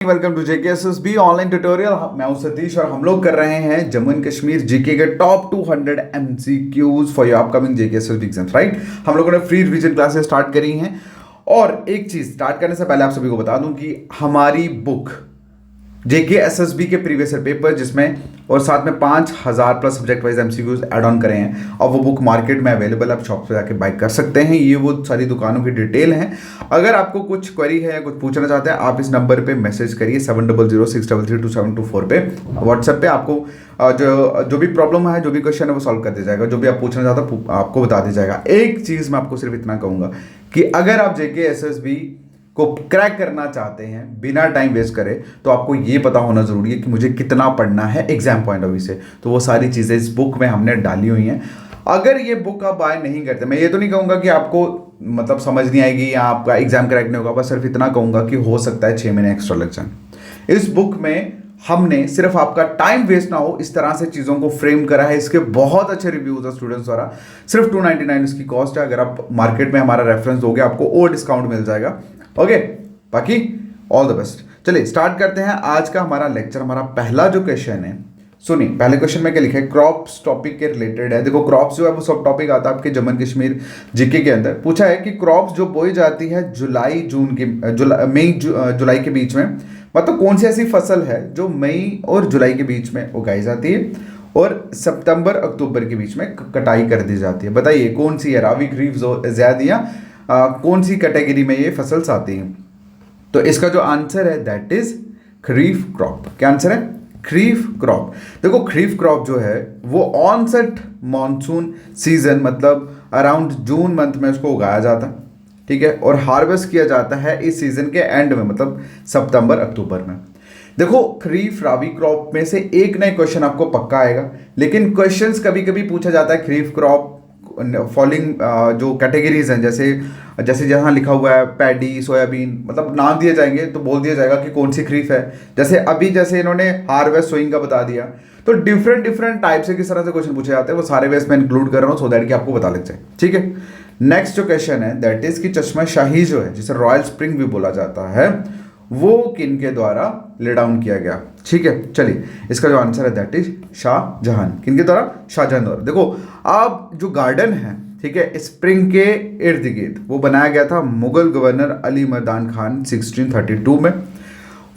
Welcome to JKSSB online tutorial. मैं हूं सतीश और हम लोग कर रहे हैं जम्मू एंड कश्मीर जीके के top 200 MCQs for your upcoming JKSSB exams. Right, हम लोगों ने फ्री रिवीजन क्लासेस स्टार्ट करी हैं। और एक चीज स्टार्ट करने से पहले आप सभी को बता दूं कि हमारी बुक जेकेएसएसबी के प्रीवियस ईयर पेपर जिसमें और साथ में 5000 plus subject wise MCQs add on करे हैं और वो बुक मार्केट में अवेलेबल है। आप शॉप पे जाके बाय कर सकते हैं। ये वो सारी दुकानों की डिटेल है। अगर आपको कुछ क्वेरी है या कुछ पूछना चाहते हैं आप इस नंबर पे मैसेज करिए 7006332724 पे व्हाट्सएप पे। आपको जो भी प्रॉब्लम है, जो भी क्वेश्चन है वो सॉल्व कर दिया जाएगा। जो भी आप पूछना चाहते हैं आपको बता दिया जाएगा। एक चीज मैं आपको सिर्फ इतना कहूंगा कि अगर आप जेकेएसएसबी को क्रैक करना चाहते हैं बिना टाइम वेस्ट करे तो आपको ये पता होना जरूरी है कि मुझे कितना पढ़ना है एग्जाम पॉइंट ऑफ व्यू से। तो वो सारी चीजें इस बुक में हमने डाली हुई हैं। अगर ये बुक आप बाय नहीं करते, मैं ये तो नहीं कहूंगा कि आपको मतलब समझ नहीं आएगी या आपका एग्जाम क्रैक नहीं होगा, बस सिर्फ इतना कहूंगा कि हो सकता है 6 महीने एक्स्ट्रा लग जाए। इस बुक में हमने सिर्फ आपका टाइम वेस्ट ना हो इस तरह से चीज़ों को फ्रेम करा है। इसके बहुत अच्छे रिव्यूज है स्टूडेंट्स द्वारा। सिर्फ 299 इसकी कॉस्ट है। अगर आप मार्केट में हमारा रेफरेंस दोगे आपको और डिस्काउंट मिल जाएगा। ओके, बाकी ऑल द बेस्ट। चलिए स्टार्ट करते हैं आज का हमारा लेक्चर। हमारा पहला जो क्वेश्चन है, सुनिए पहले क्वेश्चन में क्या लिखा है, क्रॉप्स टॉपिक के रिलेटेड है। देखो क्रॉप्स जो है वो सब टॉपिक आता है आपके जम्मू एंड कश्मीर जीके के अंदर। पूछा है कि क्रॉप्स जो बोई जाती है जुलाई के बीच में, मतलब कौन सी ऐसी फसल है जो मई और जुलाई के बीच में उगाई जाती है और सितंबर अक्टूबर के बीच में कटाई कर दी जाती है। बताइए कौन सी है, रावी, खरीफ, ज़ैद या कौन सी कैटेगरी में ये फसल्स आती हैं। तो इसका जो आंसर है दैट इज खरीफ क्रॉप। क्या आंसर है? खरीफ क्रॉप। देखो खरीफ क्रॉप जो है वो ऑनसेट मॉनसून सीजन मतलब अराउंड जून मंथ में उसको उगाया जाता है, ठीक है, और हार्वेस्ट किया जाता है इस सीजन के एंड में मतलब सितंबर अक्टूबर में। देखो खरीफ रावी क्रॉप में से एक नए क्वेश्चन आपको पक्का आएगा, लेकिन क्वेश्चंस कभी कभी पूछा जाता है खरीफ क्रॉप फॉलोइंग जो कैटेगरीज हैं, जैसे जहाँ लिखा हुआ है पैडी, सोयाबीन, मतलब नाम दिए जाएंगे तो बोल दिया जाएगा कि कौन सी खरीफ है। जैसे इन्होंने हार्वेस्ट सोइंग का बता दिया। तो डिफरेंट टाइप से किस तरह से क्वेश्चन पूछे जाते हैं वो सारे वेस्ट में इंक्लूड कर रहा हूँ सो दैट कि आपको पता लग जाए, ठीक है। नेक्स्ट जो क्वेश्चन है दैट इज कि चश्मा शाही जो है जिसे रॉयल स्प्रिंग भी बोला जाता है वो किन के द्वारा ले डाउन किया गया, ठीक है। चलिए इसका जो आंसर है दैट इज शाहजहां। किन के द्वारा? शाहजहां द्वारा। देखो आप जो गार्डन है, ठीक है, स्प्रिंग के इर्द गिर्द वो बनाया गया था मुगल गवर्नर अली मर्दान खान 1632 में।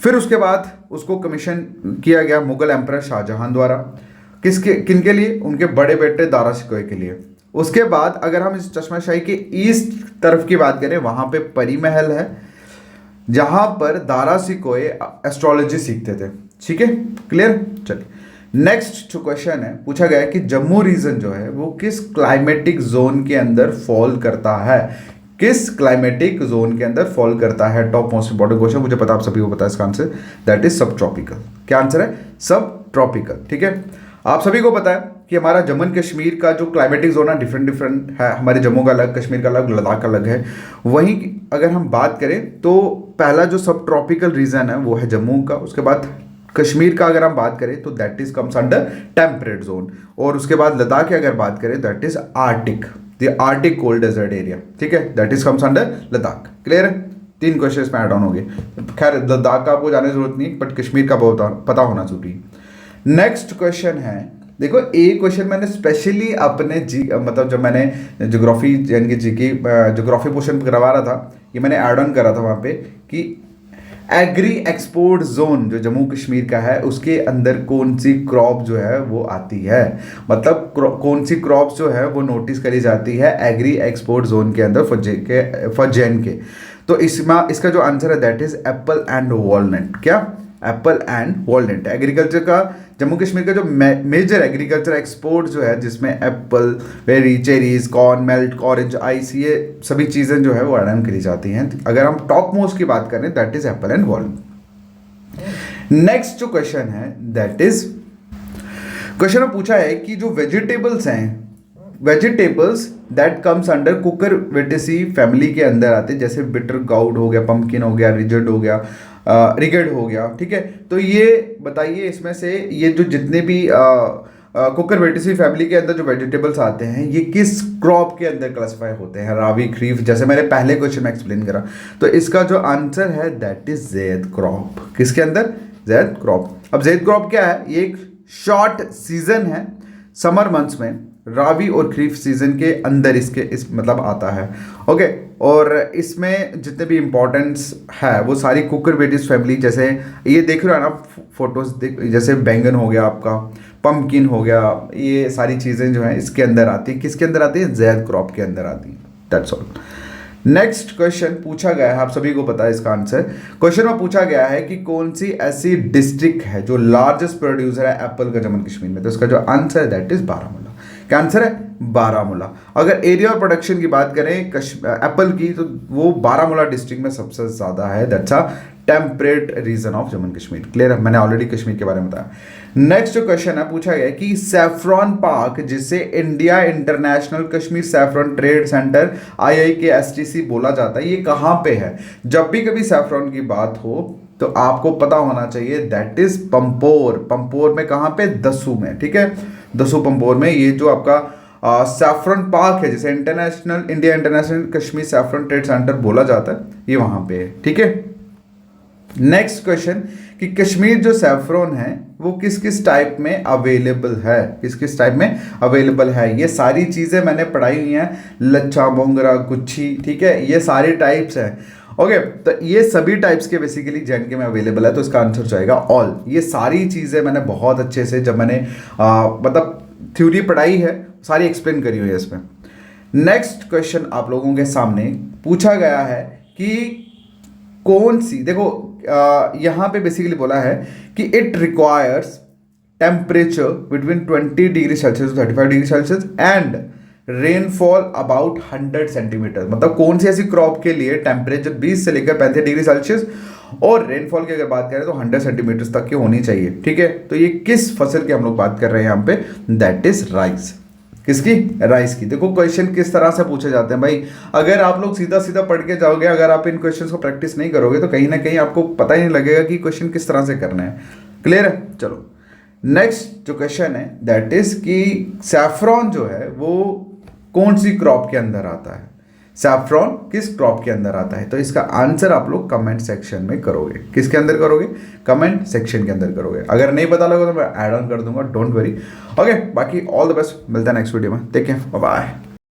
फिर उसके बाद उसको कमीशन किया गया मुगल एम्परर शाहजहां द्वारा। किनके लिए? उनके बड़े बेटे दारा शिकोह के लिए। उसके बाद अगर हम इस चश्माशाही के ईस्ट तरफ की बात करें वहां पे परी महल है जहां पर दारा सिकोह एस्ट्रोलॉजी सीखते थे, ठीक है, क्लियर। चलिए नेक्स्ट जो क्वेश्चन है पूछा गया है कि जम्मू रीजन जो है वो किस क्लाइमेटिक जोन के अंदर फॉल करता है। किस क्लाइमेटिक जोन के अंदर फॉल करता है? टॉप मोस्ट इंपॉर्टेंट क्वेश्चन, मुझे पता आप सभी को पता है इसका आंसर दैट इज सब ट्रॉपिकल। क्या आंसर है? सब ट्रॉपिकल, ठीक है। आप सभी को पता है कि हमारा जम्मू एंड कश्मीर का जो क्लाइमेटिक जोन है डिफरेंट है। हमारे जम्मू का अलग, कश्मीर का अलग, लद्दाख का अलग है। वहीं अगर हम बात करें तो पहला जो सब ट्रॉपिकल रीजन है वो है जम्मू का। उसके बाद कश्मीर का अगर हम बात करें तो that is comes under temperate zone. और उसके बाद लद्दाख की अगर बात करें that is arctic, the arctic cold desert area, ठीक है, that is comes under Ladakh. Clear है? 3 क्वेश्चन इसमें ऐड ऑन हो गए। खैर लद्दाख का आपको जाने की जरूरत नहीं, बट कश्मीर का बहुत पता होना जरूरी है। नेक्स्ट क्वेश्चन है, देखो एक क्वेश्चन मैंने स्पेशली अपने मतलब जब मैंने ज्योग्राफी यानी कि जीके ज्योग्राफी पोर्शन करवा रहा था ये मैंने ऐड ऑन करा था वहाँ पे कि एग्री एक्सपोर्ट जोन जो जम्मू कश्मीर का है उसके अंदर कौन सी क्रॉप जो है वो आती है, मतलब कौन सी क्रॉप जो है वो नोटिस करी जाती है एग्री एक्सपोर्ट जोन के अंदर फॉर जेन के। तो इसका जो आंसर है that is apple and walnut. क्या? Apple and walnut. एग्रीकल्चर का जम्मू कश्मीर का जो मेजर एग्रीकल्चर एक्सपोर्ट जो है जिसमें apple, berry, cherries, corn, milk, orange, ice, ये सभी चीज़ें जो है वो ऐड ऑन करी जाती हैं। अगर हम टॉप मोस्ट की बात करें that is apple and walnut. Next जो क्वेश्चन है दैट इज क्वेश्चन में पूछा है कि जो वेजिटेबल्स हैं, vegetables that comes under Cucurbitaceae family के अंदर आते हैं, जैसे बिटर गाउड हो गया, पंपकिन हो गया, रिगेड हो गया, ठीक है। तो ये बताइए इसमें से ये जो जितने भी कुकुरबिटेसी फैमिली के अंदर जो वेजिटेबल्स आते हैं ये किस क्रॉप के अंदर क्लासिफाई होते हैं? रावी, खरीफ, जैसे मैंने पहले क्वेश्चन में एक्सप्लेन करा। तो इसका जो आंसर है दैट इज ज़ैद क्रॉप। किसके अंदर? ज़ैद क्रॉप। अब ज़ैद क्रॉप क्या है? ये एक शॉर्ट सीजन है, समर मंथ्स में, राबी और खरीफ सीजन के अंदर इसके इस मतलब आता है। ओके, और इसमें जितने भी इम्पोर्टेंस है वो सारी कुकर वेजिस फैमिली, जैसे ये देख रहे हो ना फोटोज, जैसे बैंगन हो गया आपका, पम्पकिन हो गया, ये सारी चीज़ें जो हैं इसके अंदर आती हैं। किसके अंदर आती है? ज़ैद क्रॉप के अंदर आती है। That's all. नेक्स्ट क्वेश्चन पूछा गया है, आप सभी को पता है इसका आंसर। क्वेश्चन में पूछा गया है कि कौन सी ऐसी डिस्ट्रिक्ट है जो लार्जेस्ट प्रोड्यूसर है एप्पल का जम्मू कश्मीर में। तो इसका जो आंसर है दैट इज बारामूला। क्या आंसर है? बारामूला। अगर एरिया और प्रोडक्शन की बात करें एप्पल की, तो वो बारामूला डिस्ट्रिक्ट में सबसे ज़्यादा है। That's a temperate region of Jammu Kashmir. Clear है? मैंने ऑलरेडी कश्मीर के बारे में बताया। नेक्स्ट जो क्वेश्चन है पूछा गया कि सैफरॉन पार्क, जिसे India international Kashmir saffron trade centre IIKSTC बोला जाता है, ये कहाँ पे है? जब भी कभी सैफरॉन की बात हो तो आपको पता होना चाहिए दैट इज पंपोर। पंपोर में कहाँ पे? दसू में। ठीक है, दसू पंपोर में ये जो आपका सैफरन पार्क है, जिसे India international Kashmir saffron trade centre बोला जाता है, ये वहां पे है। ठीक है। नेक्स्ट क्वेश्चन कि कश्मीर जो सैफरन है वो किस किस टाइप में अवेलेबल है? किस किस टाइप में अवेलेबल है? ये सारी चीज़ें मैंने पढ़ाई हुई हैं, लच्छा, मोंगरा, गुच्छी। ठीक है, ये सारी टाइप्स हैं। ओके, तो ये सभी टाइप्स के बेसिकली JNK में अवेलेबल है, तो इसका आंसर जाएगा ऑल। ये सारी चीज़ें मैंने बहुत अच्छे से, जब मैंने मतलब थ्योरी पढ़ाई है, सारी एक्सप्लेन करी हुई है इसमें। नेक्स्ट क्वेश्चन आप लोगों के सामने पूछा गया है कि कौन सी, देखो यहाँ पे बेसिकली बोला है कि it requires temperature between 20 degree Celsius to 35 degree Celsius and rainfall about 100 centimetre. मतलब कौन सी ऐसी क्रॉप के लिए टेम्परेचर 20 से लेकर 35 डिग्री सेल्सियस और रेनफॉल की अगर बात करें तो 100 सेंटीमीटर तक की होनी चाहिए। ठीक है, तो ये किस फसल की हम लोग बात कर रहे हैं यहाँ पे? That is rice. किसकी? राइस की। देखो क्वेश्चन किस तरह से पूछे जाते हैं भाई, अगर आप लोग सीधा सीधा पढ़ के जाओगे, अगर आप इन क्वेश्चंस को प्रैक्टिस नहीं करोगे तो कहीं ना कहीं आपको पता ही नहीं लगेगा कि क्वेश्चन किस तरह से करना है। क्लियर है? चलो नेक्स्ट जो क्वेश्चन है दैट इज कि सैफरॉन जो है वो कौन सी क्रॉप के अंदर आता है? सैफरॉन किस क्रॉप के अंदर आता है? तो इसका आंसर आप लोग कमेंट सेक्शन में करोगे। किसके अंदर करोगे? कमेंट सेक्शन के अंदर करोगे। अगर नहीं पता लगा तो मैं ऐड ऑन कर दूंगा, डोंट वरी। ओके, बाकी ऑल द बेस्ट, मिलता है नेक्स्ट वीडियो में। Take care, bye bye.